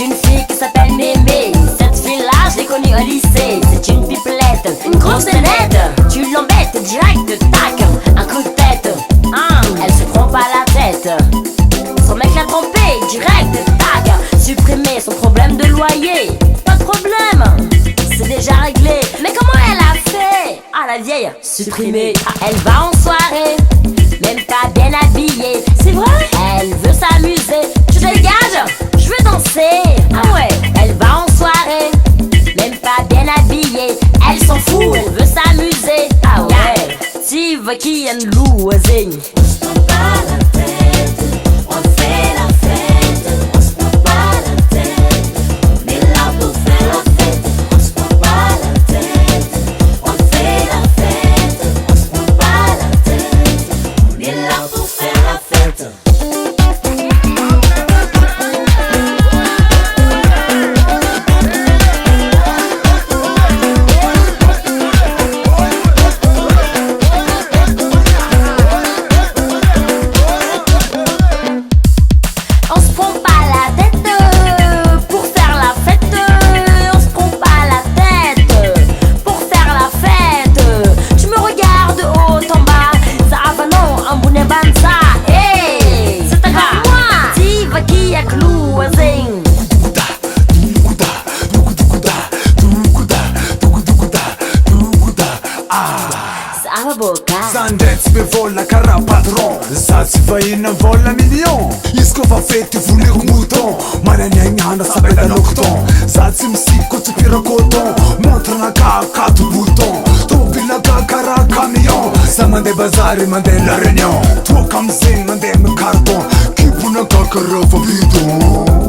une fille qui s'appelle Mémé. Cette fille-là, je l'ai connue au lycée. C'est une pipelette, une grosse nénette. Tu l'embêtes direct, tac, un coup de tête. Elle se prend pas la tête. Son mec l'a trompé, direct, tac. Supprimer son problème de loyer. Pas de problème, c'est déjà réglé. Mais comment elle a fait? Ah, la vieille, supprimer. Elle va en soirée, même pas bien habillée. C'est vrai? Elle veut s'amuser. Je dégage, je veux danser. Ah ouais, elle va en soirée, même pas bien habillée. Elle s'en fout, elle veut s'amuser. Ah ouais, tu vois qui est loising. On se prend pas la tête, on fait la fête. On se prend pas la tête, on est là pour faire la fête. On se prend pas la tête, on fait la fête. On se prend pas la tête, on est là pour faire la fête. Zandets me vola cara patron. Zazi faina vola million. Isko fa fete voler mouton. Mananyana sabe da nocton. Zazi msiko tu pira coton. Montre na kaka tu bouton. Topi na kakara camion. Sa mande bazari mande la réunion. Toi comme zing mande me carton. Kipu na kakara fa bidon.